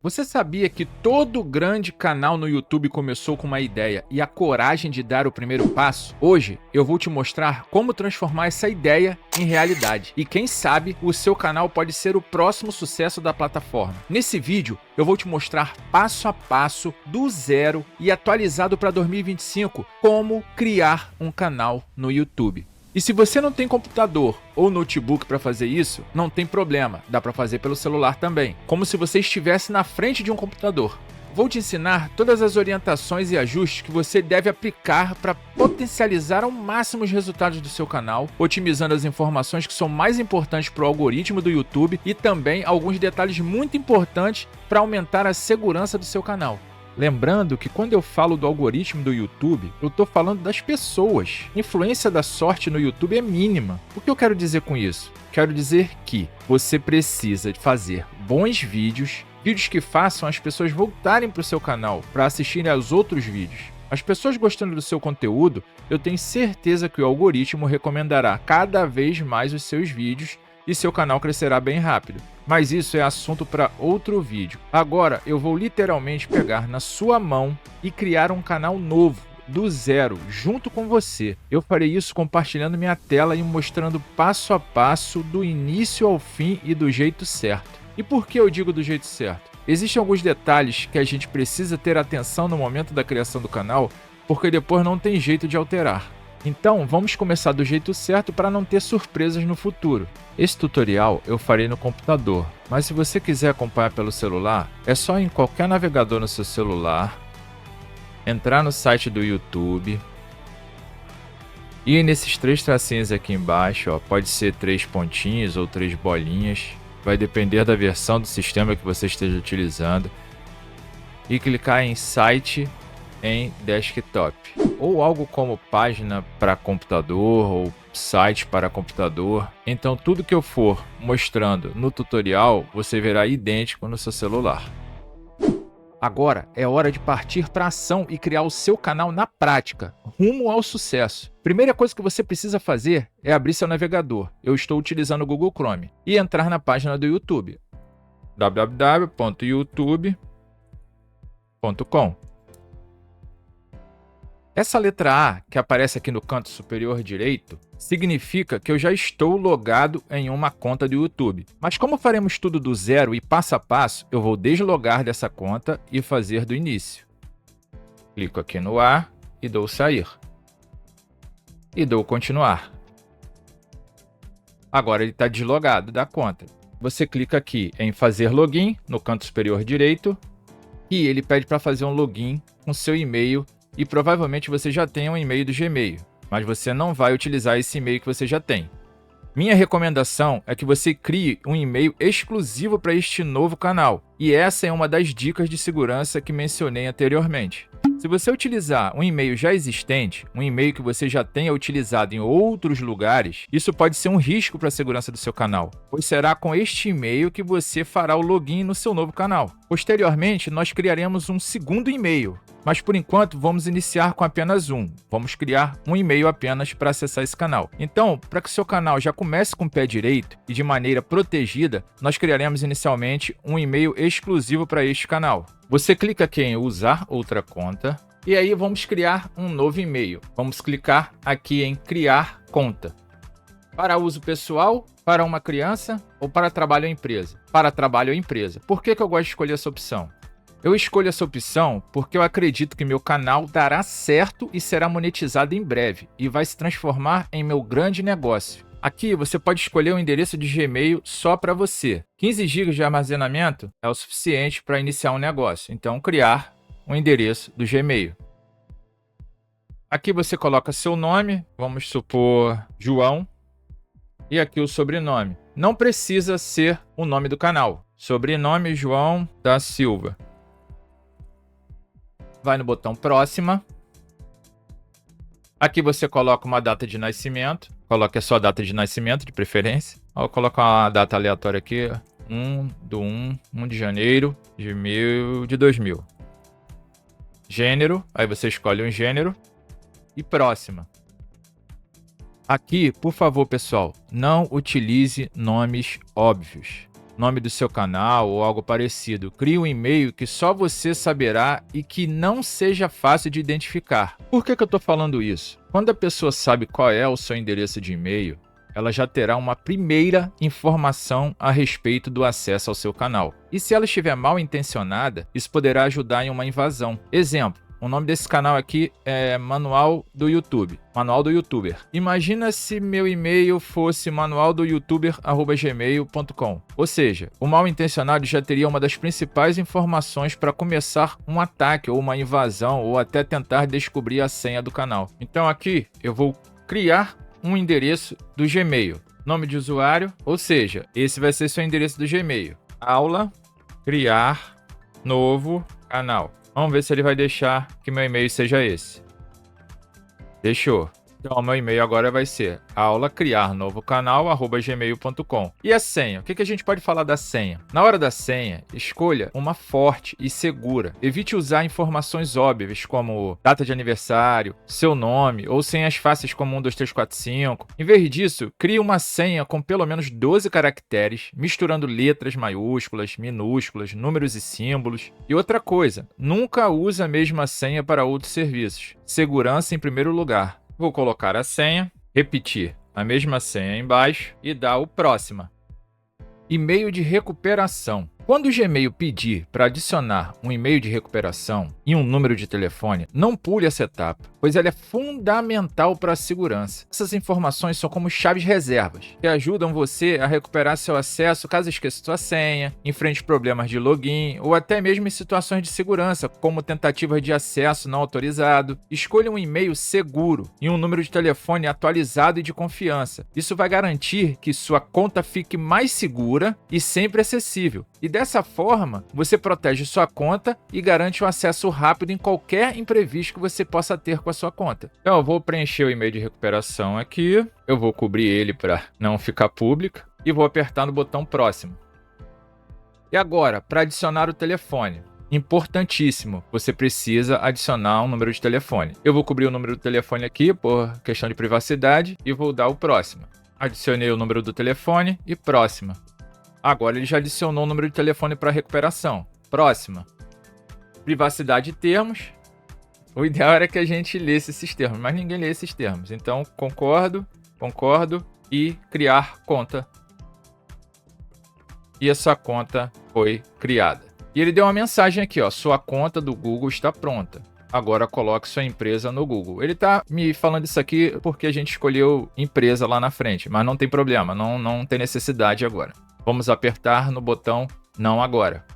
Você sabia que todo grande canal no YouTube começou com uma ideia e a coragem de dar o primeiro passo? Hoje eu vou te mostrar como transformar essa ideia em realidade. E quem sabe o seu canal pode ser o próximo sucesso da plataforma. Nesse vídeo eu vou te mostrar passo a passo, do zero e atualizado para 2025, como criar um canal no YouTube. E se você não tem computador ou notebook para fazer isso, não tem problema, dá para fazer pelo celular também, como se você estivesse na frente de um computador. Vou te ensinar todas as orientações e ajustes que você deve aplicar para potencializar ao máximo os resultados do seu canal, otimizando as informações que são mais importantes para o algoritmo do YouTube e também alguns detalhes muito importantes para aumentar a segurança do seu canal. Lembrando que quando eu falo do algoritmo do YouTube, eu estou falando das pessoas. A influência da sorte no YouTube é mínima. O que eu quero dizer com isso? Quero dizer que você precisa fazer bons vídeos que façam as pessoas voltarem para o seu canal para assistirem aos outros vídeos. As pessoas gostando do seu conteúdo, eu tenho certeza que o algoritmo recomendará cada vez mais os seus vídeos e seu canal crescerá bem rápido. Mas isso é assunto para outro vídeo. Agora eu vou literalmente pegar na sua mão e criar um canal novo, do zero, junto com você. Eu farei isso compartilhando minha tela e mostrando passo a passo, do início ao fim e do jeito certo. E por que eu digo do jeito certo? Existem alguns detalhes que a gente precisa ter atenção no momento da criação do canal, porque depois não tem jeito de alterar. Então, vamos começar do jeito certo para não ter surpresas no futuro. Esse tutorial eu farei no computador, mas se você quiser acompanhar pelo celular, é só ir em qualquer navegador no seu celular, entrar no site do YouTube, e nesses três tracinhos aqui embaixo, ó, pode ser 3 pontinhos ou 3 bolinhas, vai depender da versão do sistema que você esteja utilizando, e clicar em Site em Desktop, ou algo como página para computador ou site para computador. Então tudo que eu for mostrando no tutorial você verá idêntico no seu celular. Agora é hora de partir para a ação e criar o seu canal na prática, rumo ao sucesso. Primeira coisa que você precisa fazer é abrir seu navegador. Eu estou utilizando o Google Chrome e entrar na página do YouTube, www.youtube.com. Essa letra A, que aparece aqui no canto superior direito, significa que eu já estou logado em uma conta do YouTube. Mas como faremos tudo do zero e passo a passo, eu vou deslogar dessa conta e fazer do início. Clico aqui no A e dou sair. E dou continuar. Agora ele está deslogado da conta. Você clica aqui em fazer login, no canto superior direito, e ele pede para fazer um login com seu e-mail. E provavelmente você já tem um e-mail do Gmail, mas você não vai utilizar esse e-mail que você já tem. Minha recomendação é que você crie um e-mail exclusivo para este novo canal, e essa é uma das dicas de segurança que mencionei anteriormente. Se você utilizar um e-mail já existente, um e-mail que você já tenha utilizado em outros lugares, isso pode ser um risco para a segurança do seu canal, pois será com este e-mail que você fará o login no seu novo canal. Posteriormente, nós criaremos um segundo e-mail, mas por enquanto vamos iniciar com apenas um. Vamos criar um e-mail apenas para acessar esse canal. Então, para que o seu canal já comece com o pé direito e de maneira protegida, nós criaremos inicialmente um e-mail exclusivo para este canal. Você clica aqui em usar outra conta e aí vamos criar um novo e-mail. Vamos clicar aqui em criar conta. Para uso pessoal, para uma criança ou para trabalho ou empresa? Para trabalho ou empresa. Por que eu gosto de escolher essa opção? Eu escolho essa opção porque eu acredito que meu canal dará certo e será monetizado em breve e vai se transformar em meu grande negócio. Aqui você pode escolher um endereço de Gmail só para você. 15 GB de armazenamento é o suficiente para iniciar um negócio, então criar um endereço do Gmail. Aqui você coloca seu nome, vamos supor João, e aqui o sobrenome. Não precisa ser o nome do canal. Sobrenome João da Silva. Vai no botão próxima. Aqui você coloca uma data de nascimento. Coloque a sua data de nascimento, de preferência. Vou colocar uma data aleatória aqui. 1 de janeiro de 2000. Gênero. Aí você escolhe um gênero. E próxima. Aqui, por favor, pessoal, não utilize nomes óbvios. nome do seu canal ou algo parecido. Crie um e-mail que só você saberá e que não seja fácil de identificar. Por que eu estou falando isso? Quando a pessoa sabe qual é o seu endereço de e-mail, ela já terá uma primeira informação a respeito do acesso ao seu canal. E se ela estiver mal intencionada, isso poderá ajudar em uma invasão. Exemplo, o nome desse canal aqui é Manual do YouTube, Manual do Youtuber. Imagina se meu e-mail fosse manualdoutuber@gmail.com. Ou seja, o mal intencionado já teria uma das principais informações para começar um ataque ou uma invasão ou até tentar descobrir a senha do canal. Então aqui eu vou criar um endereço do Gmail, nome de usuário, ou seja, esse vai ser seu endereço do Gmail. Aula, criar, novo canal. Vamos ver se ele vai deixar que meu e-mail seja esse. Deixou. Então, meu e-mail agora vai ser aulacriarnovocanal@gmail.com. E a senha? O que a gente pode falar da senha? Na hora da senha, escolha uma forte e segura. Evite usar informações óbvias como data de aniversário, seu nome ou senhas fáceis como 1, 2, 3, 4, 5. Em vez disso, crie uma senha com pelo menos 12 caracteres, misturando letras maiúsculas, minúsculas, números e símbolos. E outra coisa, nunca use a mesma senha para outros serviços. Segurança em primeiro lugar. Vou colocar a senha, repetir a mesma senha embaixo e dar o próxima. E-mail de recuperação. Quando o Gmail pedir para adicionar um e-mail de recuperação e um número de telefone, não pule essa etapa, pois ela é fundamental para a segurança. Essas informações são como chaves reservas, que ajudam você a recuperar seu acesso caso esqueça sua senha, enfrente problemas de login ou até mesmo em situações de segurança, como tentativas de acesso não autorizado. Escolha um e-mail seguro e um número de telefone atualizado e de confiança. Isso vai garantir que sua conta fique mais segura e sempre acessível. E dessa forma, você protege sua conta e garante um acesso rápido em qualquer imprevisto que você possa ter com a sua conta. Então, eu vou preencher o e-mail de recuperação aqui, eu vou cobrir ele para não ficar público e vou apertar no botão próximo. E agora, para adicionar o telefone. Importantíssimo, você precisa adicionar um número de telefone. Eu vou cobrir o número do telefone aqui por questão de privacidade e vou dar o próximo. Adicionei o número do telefone e próxima. Agora ele já adicionou o número de telefone para recuperação. Próxima. Privacidade e termos. O ideal era que a gente lesse esses termos, mas ninguém lê esses termos. Então, concordo e criar conta. E essa conta foi criada. E ele deu uma mensagem aqui, ó, sua conta do Google está pronta. Agora coloque sua empresa no Google. Ele tá me falando isso aqui porque a gente escolheu empresa lá na frente, mas não tem problema, não tem necessidade agora. Vamos apertar no botão não agora.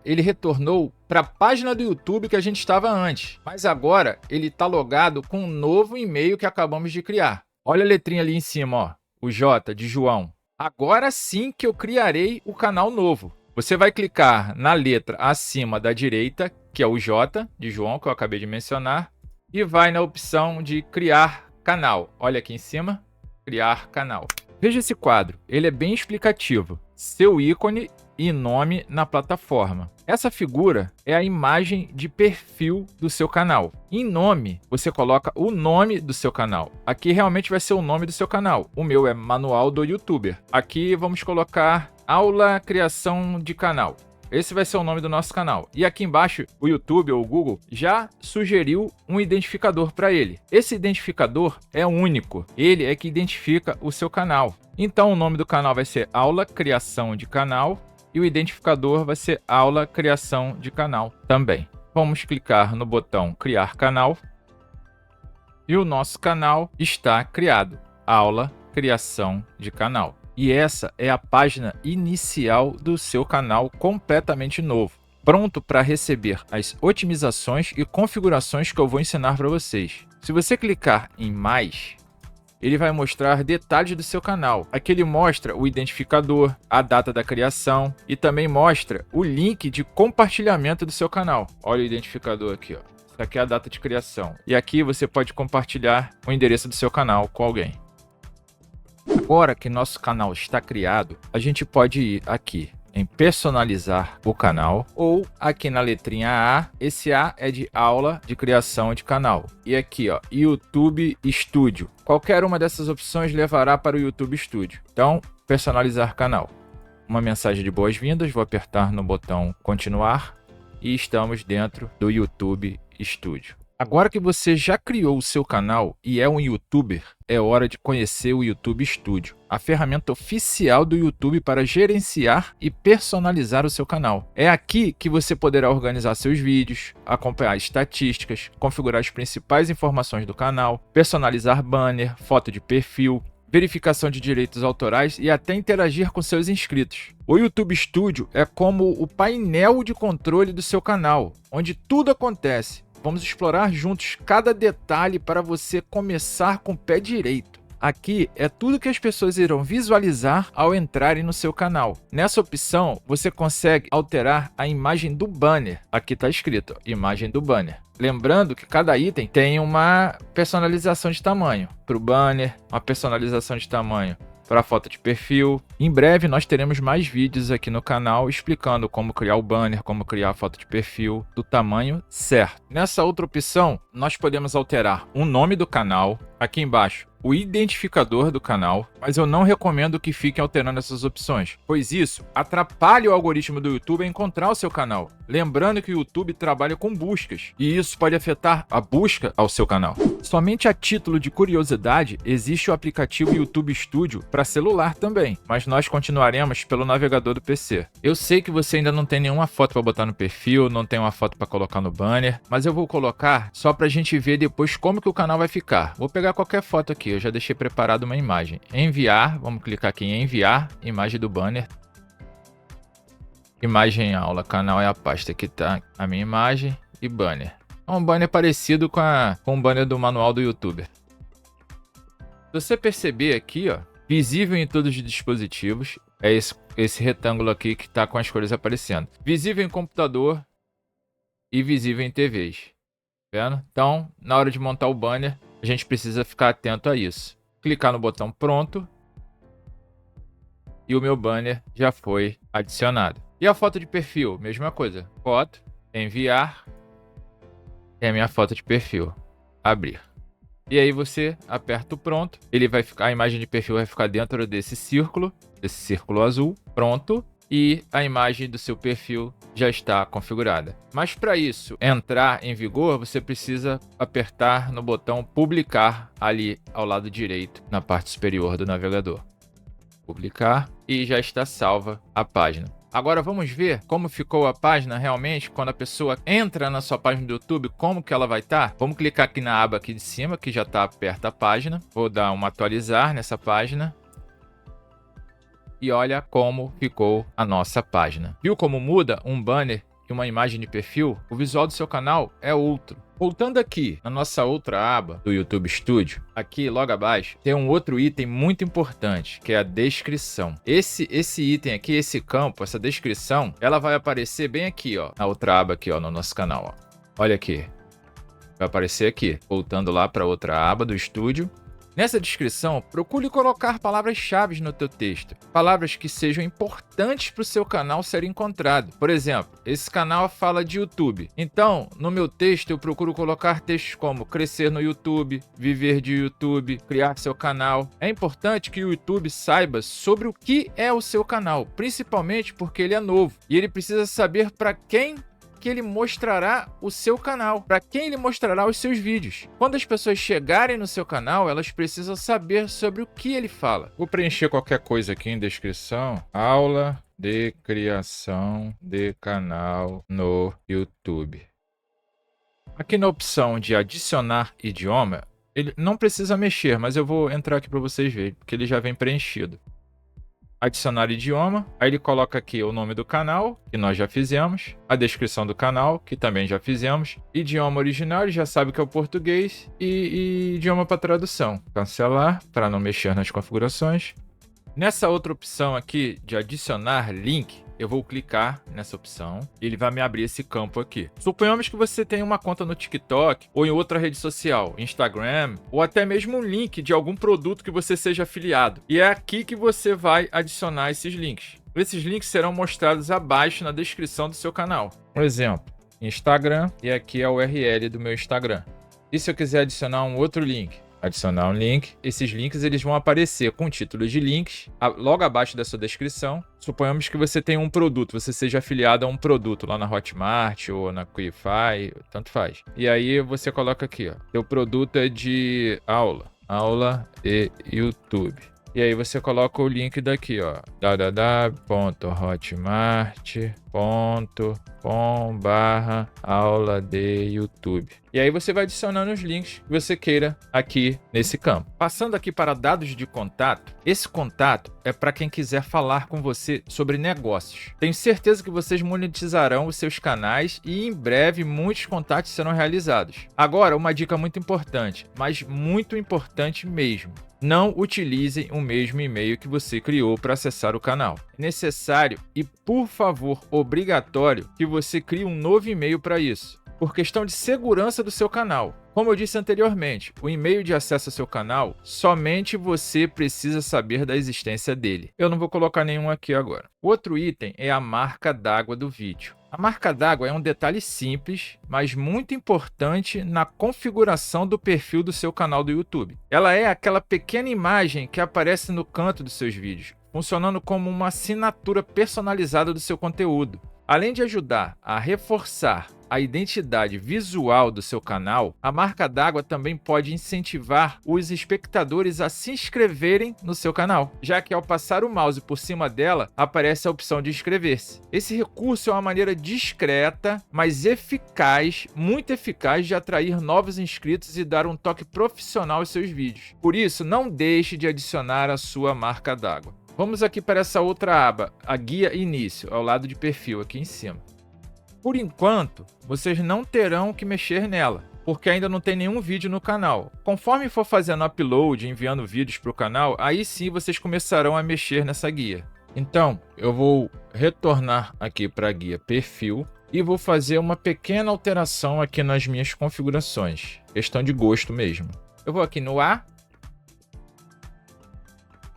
Ele retornou para a página do YouTube que a gente estava antes, mas agora ele está logado com um novo e-mail que acabamos de criar. Olha a letrinha ali em cima, ó, o J de João. Agora sim que eu criarei o canal novo. Você vai clicar na letra acima da direita, que é o J de João, que eu acabei de mencionar, e vai na opção de criar canal. Olha aqui em cima, criar canal. Veja esse quadro, ele é bem explicativo. Seu ícone e nome na plataforma. Essa figura é a imagem de perfil do seu canal. Em nome, você coloca o nome do seu canal. Aqui realmente vai ser o nome do seu canal. O meu é Manual do Youtuber. Aqui vamos colocar Aula Criação de Canal. Esse vai ser o nome do nosso canal. E aqui embaixo, o YouTube ou o Google já sugeriu um identificador para ele. Esse identificador é único. Ele é que identifica o seu canal. Então, o nome do canal vai ser Aula Criação de Canal e o identificador vai ser Aula Criação de Canal também. Vamos clicar no botão Criar Canal e o nosso canal está criado. Aula Criação de Canal. E essa é a página inicial do seu canal completamente novo, pronto para receber as otimizações e configurações que eu vou ensinar para vocês. Se você clicar em mais, ele vai mostrar detalhes do seu canal. Aqui ele mostra o identificador, a data da criação e também mostra o link de compartilhamento do seu canal. Olha o identificador aqui, ó. Isso aqui é a data de criação. E aqui você pode compartilhar o endereço do seu canal com alguém. Agora que nosso canal está criado, a gente pode ir aqui em personalizar o canal ou aqui na letrinha A, esse A é de aula de criação de canal. E aqui, ó, YouTube Studio. Qualquer uma dessas opções levará para o YouTube Studio. Então, personalizar canal. uma mensagem de boas-vindas, vou apertar no botão continuar e estamos dentro do YouTube Studio. Agora que você já criou o seu canal e é um youtuber, é hora de conhecer o YouTube Studio, a ferramenta oficial do YouTube para gerenciar e personalizar o seu canal. É aqui que você poderá organizar seus vídeos, acompanhar estatísticas, configurar as principais informações do canal, personalizar banner, foto de perfil, verificação de direitos autorais e até interagir com seus inscritos. O YouTube Studio é como o painel de controle do seu canal, onde tudo acontece. Vamos explorar juntos cada detalhe para você começar com o pé direito. Aqui é tudo que as pessoas irão visualizar ao entrarem no seu canal. Nessa opção, você consegue alterar a imagem do banner. Aqui está escrito, imagem do banner. Lembrando que cada item tem uma personalização de tamanho. Para o banner, uma personalização de tamanho para a foto de perfil. Em breve nós teremos mais vídeos aqui no canal explicando como criar o banner, como criar a foto de perfil do tamanho certo. Nessa outra opção, nós podemos alterar o nome do canal. Aqui embaixo, o identificador do canal, mas eu não recomendo que fiquem alterando essas opções, pois isso atrapalha o algoritmo do YouTube a encontrar o seu canal. Lembrando que o YouTube trabalha com buscas, e isso pode afetar a busca ao seu canal. Somente a título de curiosidade, existe o aplicativo YouTube Studio para celular também, mas nós continuaremos pelo navegador do PC. Eu sei que você ainda não tem nenhuma foto para botar no perfil, não tem uma foto para colocar no banner, mas eu vou colocar só para a gente ver depois como que o canal vai ficar. Vou pegar qualquer foto aqui, eu já deixei preparado uma imagem. Enviar, vamos clicar aqui em enviar, imagem do banner. Imagem aula, canal é a pasta que tá a minha imagem e banner. É um banner parecido com o banner do manual do YouTuber. Se você perceber aqui, ó, visível em todos os dispositivos, é esse retângulo aqui que tá com as cores aparecendo. Visível em computador e visível em TVs. Vendo? Então, na hora de montar o banner, a gente precisa ficar atento a isso. Clicar no botão pronto e o meu banner já foi adicionado. E a foto de perfil, mesma coisa. Foto, enviar e a minha foto de perfil. Abrir. E aí você aperta o pronto, ele vai ficar, a imagem de perfil vai ficar dentro desse círculo azul, pronto, e a imagem do seu perfil já está configurada. Mas para isso entrar em vigor, você precisa apertar no botão publicar ali ao lado direito, na parte superior do navegador. Publicar e já está salva a página. Agora vamos ver como ficou a página realmente quando a pessoa entra na sua página do YouTube, como que ela vai estar. Vamos clicar aqui na aba aqui de cima, que já está perto da página. Vou dar uma atualizar nessa página. E olha como ficou a nossa página. Viu como muda um banner e uma imagem de perfil? O visual do seu canal é outro. Voltando aqui na nossa outra aba do YouTube Studio, aqui logo abaixo tem um outro item muito importante, que é a descrição. Esse item aqui, esse campo, essa descrição, ela vai aparecer bem aqui, ó, na outra aba aqui, ó, no nosso canal, ó. Olha aqui. Vai aparecer aqui. Voltando lá para outra aba do Studio. Nessa descrição, procure colocar palavras-chave no teu texto. Palavras que sejam importantes para o seu canal ser encontrado. Por exemplo, esse canal fala de YouTube. Então, no meu texto, eu procuro colocar textos como crescer no YouTube, viver de YouTube, criar seu canal. É importante que o YouTube saiba sobre o que é o seu canal, principalmente porque ele é novo. E ele precisa saber para quem que ele mostrará o seu canal, para quem ele mostrará os seus vídeos. Quando as pessoas chegarem no seu canal, elas precisam saber sobre o que ele fala. Vou preencher qualquer coisa aqui em descrição. Aula de criação de canal no YouTube. Aqui na opção de adicionar idioma, ele não precisa mexer, mas eu vou entrar aqui para vocês verem, porque ele já vem preenchido. Adicionar idioma, aí ele coloca aqui o nome do canal, que nós já fizemos, a descrição do canal, que também já fizemos, idioma original, ele já sabe que é o português, e idioma para tradução. Cancelar, para não mexer nas configurações. Nessa outra opção aqui de adicionar link, eu vou clicar nessa opção e ele vai me abrir esse campo aqui. Suponhamos que você tenha uma conta no TikTok ou em outra rede social, Instagram, ou até mesmo um link de algum produto que você seja afiliado. E é aqui que você vai adicionar esses links. Esses links serão mostrados abaixo na descrição do seu canal. Por exemplo, Instagram, e aqui é a URL do meu Instagram. E se eu quiser adicionar um outro link? adicionar um link. Esses links eles vão aparecer com títulos de links logo abaixo da sua descrição. Suponhamos que você tem um produto, você seja afiliado a um produto lá na Hotmart ou na Qify, tanto faz. E aí você coloca aqui, ó, seu produto é de aula e YouTube. E aí você coloca o link daqui, ó, www.hotmart.com/aula de YouTube. E aí você vai adicionando os links que você queira aqui nesse campo. Passando aqui para dados de contato, esse contato é para quem quiser falar com você sobre negócios. Tenho certeza que vocês monetizarão os seus canais e em breve muitos contatos serão realizados. Agora, uma dica muito importante, mas muito importante mesmo. Não utilizem o mesmo e-mail que você criou para acessar o canal. É necessário e, por favor, obrigatório que você crie um novo e-mail para isso, por questão de segurança do seu canal. Como eu disse anteriormente, o e-mail de acesso ao seu canal, somente você precisa saber da existência dele. Eu não vou colocar nenhum aqui agora. Outro item é a marca d'água do vídeo. A marca d'água é um detalhe simples, mas muito importante na configuração do perfil do seu canal do YouTube. Ela é aquela pequena imagem que aparece no canto dos seus vídeos, funcionando como uma assinatura personalizada do seu conteúdo. Além de ajudar a reforçar a identidade visual do seu canal, a marca d'água também pode incentivar os espectadores a se inscreverem no seu canal, já que ao passar o mouse por cima dela, aparece a opção de inscrever-se. Esse recurso é uma maneira discreta, mas eficaz, muito eficaz de atrair novos inscritos e dar um toque profissional aos seus vídeos. Por isso, não deixe de adicionar a sua marca d'água. Vamos aqui para essa outra aba, a guia início, ao lado de perfil, aqui em cima. Por enquanto, vocês não terão que mexer nela, porque ainda não tem nenhum vídeo no canal. Conforme for fazendo upload e enviando vídeos para o canal, aí sim vocês começarão a mexer nessa guia. Então, eu vou retornar aqui para a guia perfil e vou fazer uma pequena alteração aqui nas minhas configurações. Questão de gosto mesmo. Eu vou aqui no A,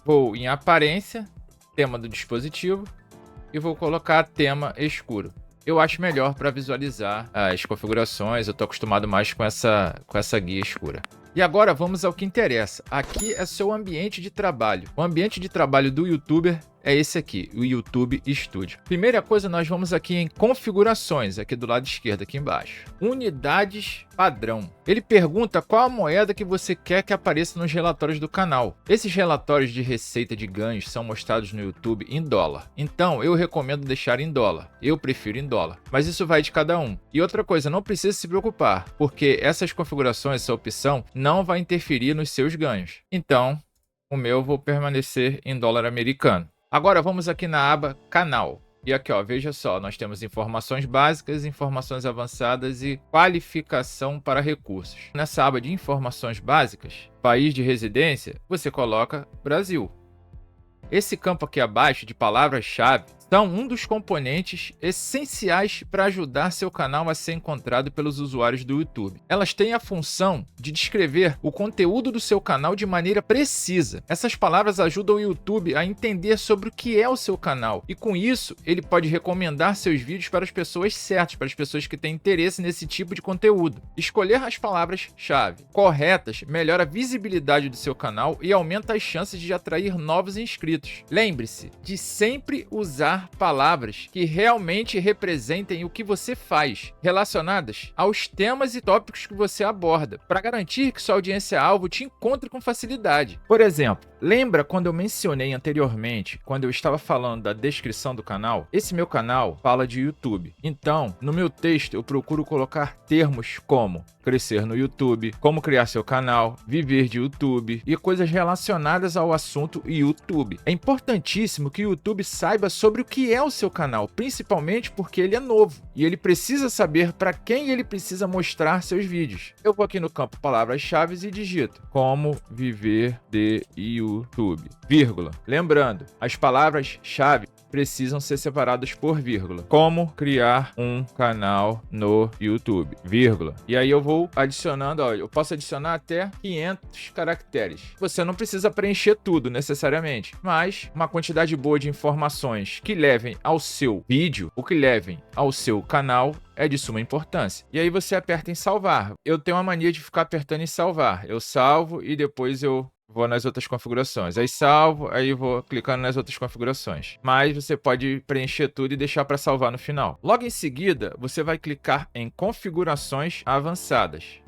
vou em aparência, tema do dispositivo e vou colocar tema escuro. Eu acho melhor para visualizar as configurações, eu estou acostumado mais com essa guia escura. E agora vamos ao que interessa. Aqui é seu ambiente de trabalho. O ambiente de trabalho do YouTuber é esse aqui, o YouTube Studio. Primeira coisa, nós vamos aqui em configurações, aqui do lado esquerdo, aqui embaixo. Unidades padrão. Ele pergunta qual a moeda que você quer que apareça nos relatórios do canal. Esses relatórios de receita de ganhos são mostrados no YouTube em dólar. Então, eu recomendo deixar em dólar. Eu prefiro em dólar. Mas isso vai de cada um. E outra coisa, não precisa se preocupar, porque essas configurações, essa opção, não vai interferir nos seus ganhos. Então, o meu vou permanecer em dólar americano. Agora vamos aqui na aba canal. E aqui, ó, veja só, nós temos informações básicas, informações avançadas e qualificação para recursos. Nessa aba de informações básicas, país de residência, você coloca Brasil. Esse campo aqui abaixo de palavras-chave são um dos componentes essenciais para ajudar seu canal a ser encontrado pelos usuários do YouTube. Elas têm a função de descrever o conteúdo do seu canal de maneira precisa. Essas palavras ajudam o YouTube a entender sobre o que é o seu canal e, com isso, ele pode recomendar seus vídeos para as pessoas certas, para as pessoas que têm interesse nesse tipo de conteúdo. Escolher as palavras-chave corretas melhora a visibilidade do seu canal e aumenta as chances de atrair novos inscritos. Lembre-se de sempre usar palavras que realmente representem o que você faz, relacionadas aos temas e tópicos que você aborda, para garantir que sua audiência-alvo te encontre com facilidade. Por exemplo, lembra quando eu mencionei anteriormente, quando eu estava falando da descrição do canal? Esse meu canal fala de YouTube. Então, no meu texto, eu procuro colocar termos como crescer no YouTube, como criar seu canal, viver de YouTube e coisas relacionadas ao assunto YouTube. É importantíssimo que o YouTube saiba sobre o que é o seu canal, principalmente porque ele é novo e ele precisa saber para quem ele precisa mostrar seus vídeos. Eu vou aqui no campo palavras-chave e digito como viver de YouTube, vírgula. Lembrando, as palavras-chave precisam ser separados por vírgula. Como criar um canal no YouTube, vírgula. E aí eu vou adicionando, ó, eu posso adicionar até 500 caracteres. Você não precisa preencher tudo necessariamente, mas uma quantidade boa de informações que levem ao seu vídeo, ou que levem ao seu canal, é de suma importância. E aí você aperta em salvar. Eu tenho uma mania de ficar apertando em salvar. Eu salvo e depois eu vou nas outras configurações. Aí salvo, aí vou clicando nas outras configurações. Mas você pode preencher tudo e deixar para salvar no final. Logo em seguida, você vai clicar em configurações avançadas.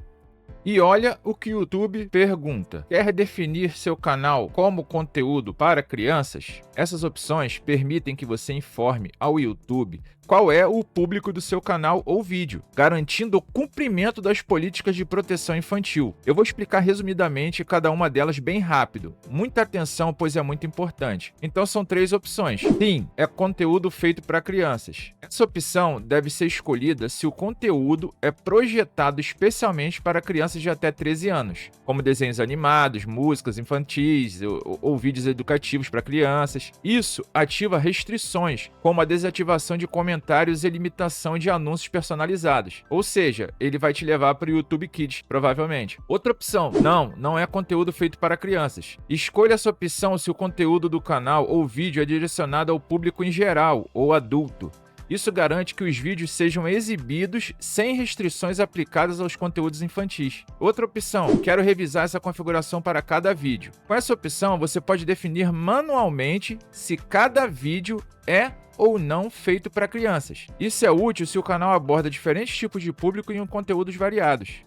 E olha o que o YouTube pergunta. Quer definir seu canal como conteúdo para crianças? Essas opções permitem que você informe ao YouTube qual é o público do seu canal ou vídeo, garantindo o cumprimento das políticas de proteção infantil. Eu vou explicar resumidamente cada uma delas bem rápido. Muita atenção, pois é muito importante. Então são 3 opções. Sim, é conteúdo feito para crianças. Essa opção deve ser escolhida se o conteúdo é projetado especialmente para crianças de até 13 anos, como desenhos animados, músicas infantis ou vídeos educativos para crianças. Isso ativa restrições, como a desativação de comentários e limitação de anúncios personalizados. Ou seja, ele vai te levar para o YouTube Kids, provavelmente. Outra opção, não é conteúdo feito para crianças. Escolha essa opção se o conteúdo do canal ou vídeo é direcionado ao público em geral ou adulto. Isso garante que os vídeos sejam exibidos sem restrições aplicadas aos conteúdos infantis. Outra opção, quero revisar essa configuração para cada vídeo. Com essa opção, você pode definir manualmente se cada vídeo é ou não feito para crianças. Isso é útil se o canal aborda diferentes tipos de público em conteúdos variados.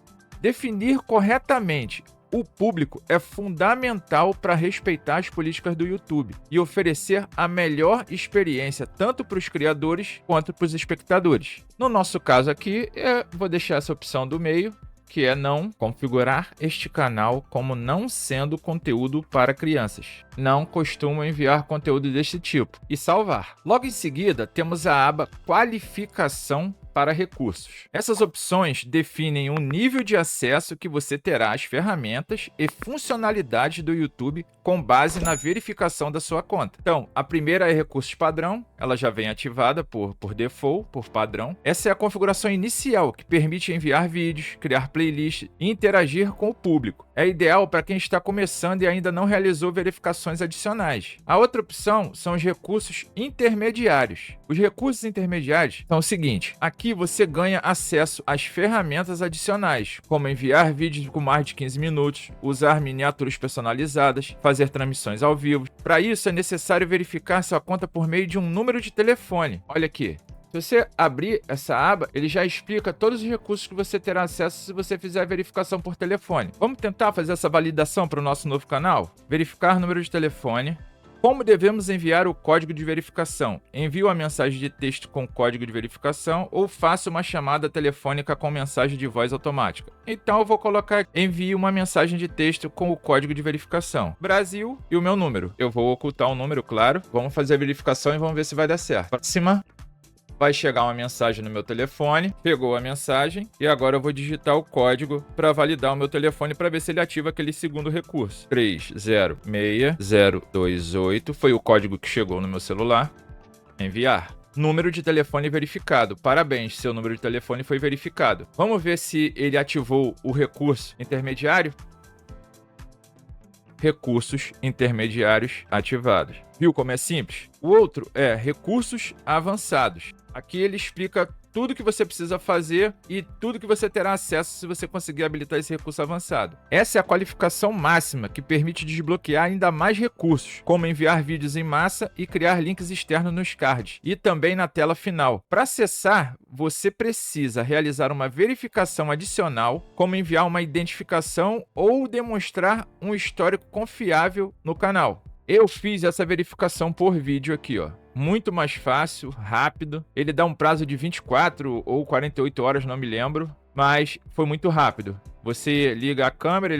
Definir corretamente o público é fundamental para respeitar as políticas do YouTube e oferecer a melhor experiência tanto para os criadores quanto para os espectadores. No nosso caso aqui, eu vou deixar essa opção do meio, que é não configurar este canal como não sendo conteúdo para crianças. Não costumo enviar conteúdo deste tipo. E salvar. Logo em seguida, temos a aba Qualificação para recursos. Essas opções definem o nível de acesso que você terá às ferramentas e funcionalidades do YouTube com base na verificação da sua conta. Então, a primeira é recursos padrão, ela já vem ativada por default, por padrão. Essa é a configuração inicial, que permite enviar vídeos, criar playlists e interagir com o público. É ideal para quem está começando e ainda não realizou verificações adicionais. A outra opção são os recursos intermediários. Os recursos intermediários são o seguinte: aqui você ganha acesso às ferramentas adicionais, como enviar vídeos com mais de 15 minutos, usar miniaturas personalizadas, fazer transmissões ao vivo. Para isso é necessário verificar sua conta por meio de um número de telefone. Olha aqui. Se você abrir essa aba, ele já explica todos os recursos que você terá acesso se você fizer a verificação por telefone. Vamos tentar fazer essa validação para o nosso novo canal? Verificar número de telefone. Como devemos enviar o código de verificação? Envie uma mensagem de texto com código de verificação ou faça uma chamada telefônica com mensagem de voz automática. Então eu vou colocar envie uma mensagem de texto com o código de verificação. Brasil e o meu número. Eu vou ocultar o número, claro. Vamos fazer a verificação e vamos ver se vai dar certo. Próxima. Vai chegar uma mensagem no meu telefone, pegou a mensagem e agora eu vou digitar o código para validar o meu telefone para ver se ele ativa aquele segundo recurso. 306028 foi o código que chegou no meu celular. Enviar. Número de telefone verificado. Parabéns, seu número de telefone foi verificado. Vamos ver se ele ativou o recurso intermediário. Recursos intermediários ativados. Viu como é simples? O outro é recursos avançados. Aqui ele explica tudo que você precisa fazer e tudo que você terá acesso se você conseguir habilitar esse recurso avançado. Essa é a qualificação máxima que permite desbloquear ainda mais recursos, como enviar vídeos em massa e criar links externos nos cards e também na tela final. Para acessar, você precisa realizar uma verificação adicional, como enviar uma identificação ou demonstrar um histórico confiável no canal. Eu fiz essa verificação por vídeo aqui, ó. Muito mais fácil, rápido. Ele dá um prazo de 24 ou 48 horas, não me lembro, mas foi muito rápido. Você liga a câmera,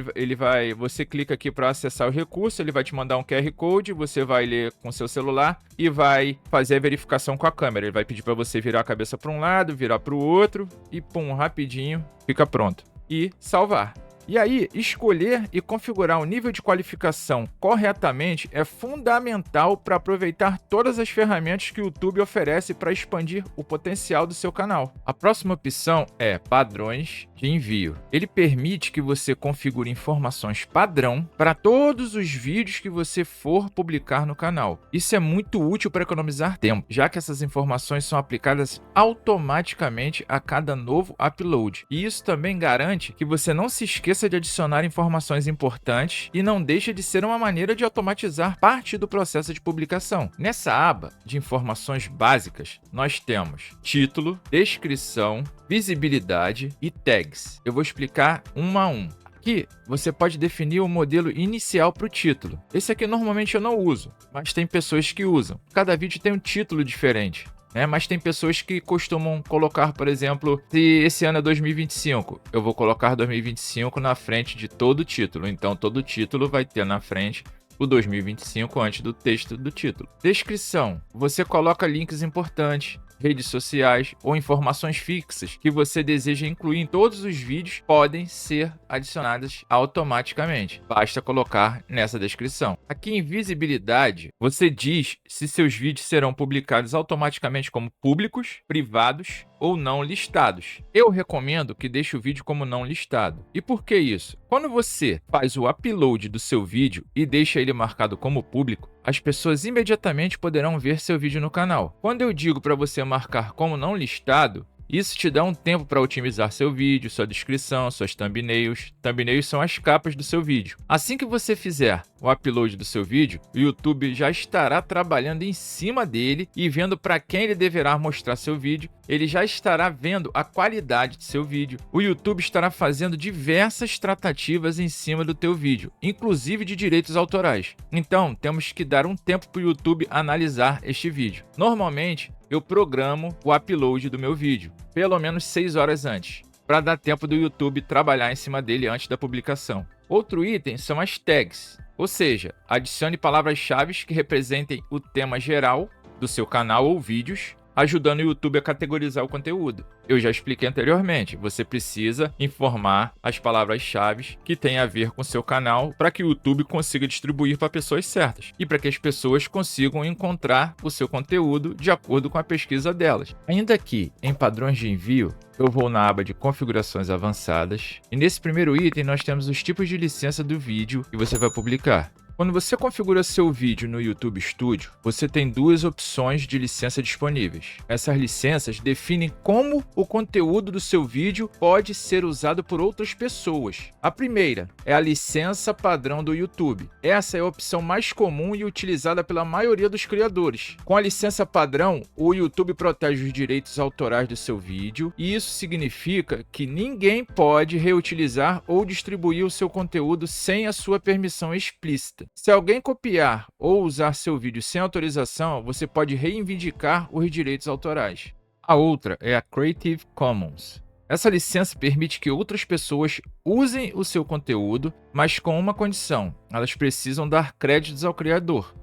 você clica aqui para acessar o recurso, ele vai te mandar um QR Code, você vai ler com seu celular e vai fazer a verificação com a câmera. Ele vai pedir para você virar a cabeça para um lado, virar para o outro e pum, rapidinho, fica pronto. E salvar. E aí, escolher e configurar o nível de qualificação corretamente é fundamental para aproveitar todas as ferramentas que o YouTube oferece para expandir o potencial do seu canal. A próxima opção é padrões de envio. Ele permite que você configure informações padrão para todos os vídeos que você for publicar no canal. Isso é muito útil para economizar tempo, já que essas informações são aplicadas automaticamente a cada novo upload. E isso também garante que você não se esqueça de adicionar informações importantes e não deixa de ser uma maneira de automatizar parte do processo de publicação. Nessa aba de informações básicas, nós temos título, descrição, visibilidade e tags. Eu vou explicar um a um. Aqui, você pode definir o modelo inicial para o título. Esse aqui normalmente eu não uso, mas tem pessoas que usam. Cada vídeo tem um título diferente. Mas tem pessoas que costumam colocar, por exemplo, se esse ano é 2025, eu vou colocar 2025 na frente de todo o título. Então, todo o título vai ter na frente o 2025 antes do texto do título. Descrição. Você coloca links importantes, redes sociais ou informações fixas que você deseja incluir em todos os vídeos podem ser adicionadas automaticamente. Basta colocar nessa descrição. Aqui em visibilidade, você diz se seus vídeos serão publicados automaticamente como públicos, privados ou não listados. Eu recomendo que deixe o vídeo como não listado. E por que isso? Quando você faz o upload do seu vídeo e deixa ele marcado como público, as pessoas imediatamente poderão ver seu vídeo no canal. Quando eu digo para você marcar como não listado, isso te dá um tempo para otimizar seu vídeo, sua descrição, suas thumbnails. Thumbnails são as capas do seu vídeo. Assim que você fizer o upload do seu vídeo, o YouTube já estará trabalhando em cima dele e vendo para quem ele deverá mostrar seu vídeo. Ele já estará vendo a qualidade de seu vídeo. O YouTube estará fazendo diversas tratativas em cima do teu vídeo, inclusive de direitos autorais. Então, temos que dar um tempo para o YouTube analisar este vídeo. Normalmente, eu programo o upload do meu vídeo, pelo menos 6 horas antes, para dar tempo do YouTube trabalhar em cima dele antes da publicação. Outro item são as tags, ou seja, adicione palavras-chave que representem o tema geral do seu canal ou vídeos, ajudando o YouTube a categorizar o conteúdo. Eu já expliquei anteriormente, você precisa informar as palavras-chave que têm a ver com seu canal para que o YouTube consiga distribuir para pessoas certas e para que as pessoas consigam encontrar o seu conteúdo de acordo com a pesquisa delas. Ainda aqui, em padrões de envio, eu vou na aba de configurações avançadas e nesse primeiro item nós temos os tipos de licença do vídeo que você vai publicar. Quando você configura seu vídeo no YouTube Studio, você tem duas opções de licença disponíveis. Essas licenças definem como o conteúdo do seu vídeo pode ser usado por outras pessoas. A primeira é a licença padrão do YouTube. Essa é a opção mais comum e utilizada pela maioria dos criadores. Com a licença padrão, o YouTube protege os direitos autorais do seu vídeo e isso significa que ninguém pode reutilizar ou distribuir o seu conteúdo sem a sua permissão explícita. Se alguém copiar ou usar seu vídeo sem autorização, você pode reivindicar os direitos autorais. A outra é a Creative Commons. Essa licença permite que outras pessoas usem o seu conteúdo, mas com uma condição: elas precisam dar créditos ao criador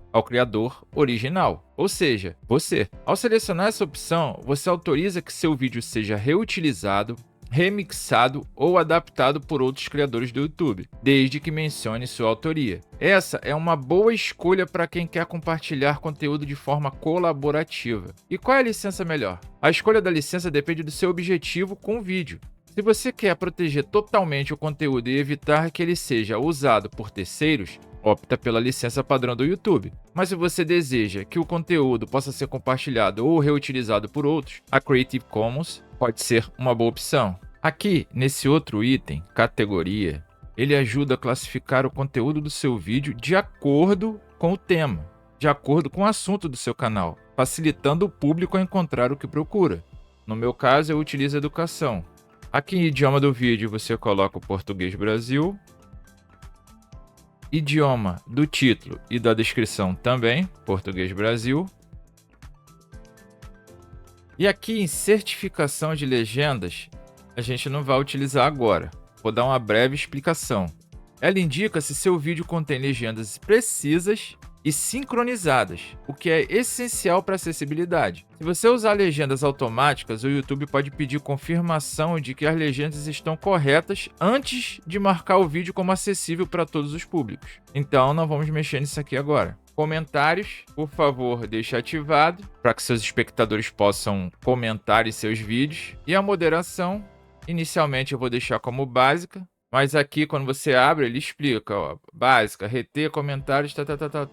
original, ou seja, você. Ao selecionar essa opção, você autoriza que seu vídeo seja reutilizado, remixado ou adaptado por outros criadores do YouTube, desde que mencione sua autoria. Essa é uma boa escolha para quem quer compartilhar conteúdo de forma colaborativa. E qual é a licença melhor? A escolha da licença depende do seu objetivo com o vídeo. Se você quer proteger totalmente o conteúdo e evitar que ele seja usado por terceiros, opta pela licença padrão do YouTube. Mas se você deseja que o conteúdo possa ser compartilhado ou reutilizado por outros, a Creative Commons pode ser uma boa opção. Aqui, nesse outro item, categoria, ele ajuda a classificar o conteúdo do seu vídeo de acordo com o tema, de acordo com o assunto do seu canal, facilitando o público a encontrar o que procura. No meu caso, eu utilizo educação. Aqui em idioma do vídeo, você coloca o português Brasil, idioma do título e da descrição também, português Brasil. E aqui em certificação de legendas, a gente não vai utilizar agora. Vou dar uma breve explicação. Ela indica se seu vídeo contém legendas precisas e sincronizadas, o que é essencial para acessibilidade. Se você usar legendas automáticas, o YouTube pode pedir confirmação de que as legendas estão corretas antes de marcar o vídeo como acessível para todos os públicos. Então, não vamos mexer nisso aqui agora. Comentários, por favor, deixe ativado para que seus espectadores possam comentar em seus vídeos. E a moderação, inicialmente eu vou deixar como básica, mas aqui quando você abre ele explica, ó, básica, reter comentários,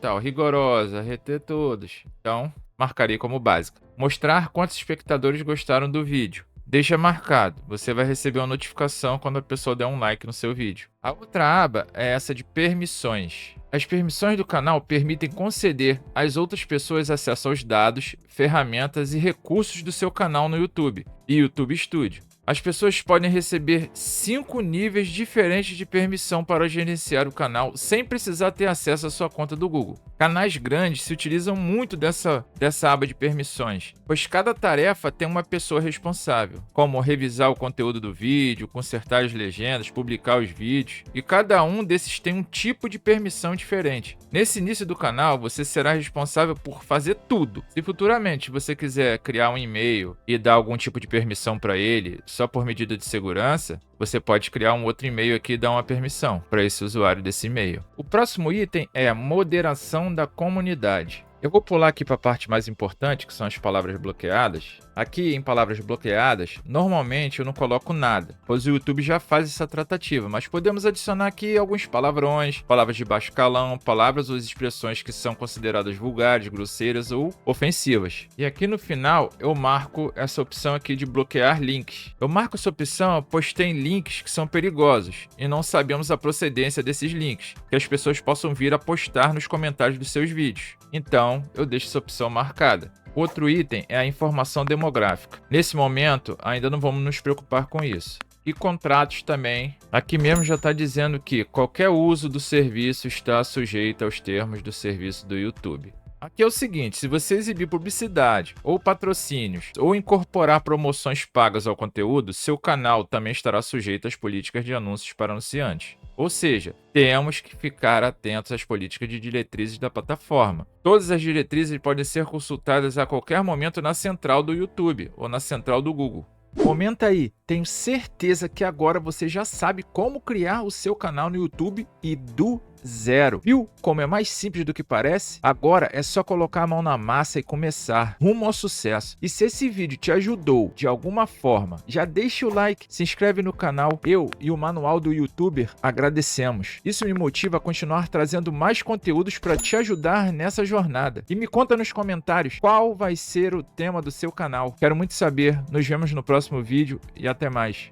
tal, rigorosa, reter todos. Então, marcarei como básica. Mostrar quantos espectadores gostaram do vídeo. Deixa marcado, você vai receber uma notificação quando a pessoa der um like no seu vídeo. A outra aba é essa de permissões. As permissões do canal permitem conceder às outras pessoas acesso aos dados, ferramentas e recursos do seu canal no YouTube e YouTube Studio. As pessoas podem receber 5 níveis diferentes de permissão para gerenciar o canal sem precisar ter acesso à sua conta do Google. Canais grandes se utilizam muito dessa aba de permissões, pois cada tarefa tem uma pessoa responsável, como revisar o conteúdo do vídeo, consertar as legendas, publicar os vídeos, e cada um desses tem um tipo de permissão diferente. Nesse início do canal, você será responsável por fazer tudo. Se futuramente você quiser criar um e-mail e dar algum tipo de permissão para ele, só por medida de segurança, você pode criar um outro e-mail aqui e dar uma permissão para esse usuário desse e-mail. O próximo item é a moderação da comunidade. Eu vou pular aqui para a parte mais importante, que são as palavras bloqueadas. Aqui em palavras bloqueadas, normalmente eu não coloco nada, pois o YouTube já faz essa tratativa, mas podemos adicionar aqui alguns palavrões, palavras de baixo calão, palavras ou expressões que são consideradas vulgares, grosseiras ou ofensivas. E aqui no final eu marco essa opção aqui de bloquear links. Eu marco essa opção pois tem links que são perigosos e não sabemos a procedência desses links, que as pessoas possam vir a postar nos comentários dos seus vídeos. Então eu deixo essa opção marcada. Outro item é a informação demográfica. Nesse momento, ainda não vamos nos preocupar com isso. E contratos também. Aqui mesmo já está dizendo que qualquer uso do serviço está sujeito aos termos do serviço do YouTube. Aqui é o seguinte, se você exibir publicidade ou patrocínios ou incorporar promoções pagas ao conteúdo, seu canal também estará sujeito às políticas de anúncios para anunciantes. Ou seja, temos que ficar atentos às políticas de diretrizes da plataforma. Todas as diretrizes podem ser consultadas a qualquer momento na central do YouTube ou na central do Google. Comenta aí, tenho certeza que agora você já sabe como criar o seu canal no YouTube e do zero. Viu como é mais simples do que parece? Agora é só colocar a mão na massa e começar rumo ao sucesso. E se esse vídeo te ajudou de alguma forma, já deixa o like, se inscreve no canal. Eu e o Manual do YouTuber agradecemos. Isso me motiva a continuar trazendo mais conteúdos para te ajudar nessa jornada. E me conta nos comentários qual vai ser o tema do seu canal. Quero muito saber. Nos vemos no próximo vídeo e até mais.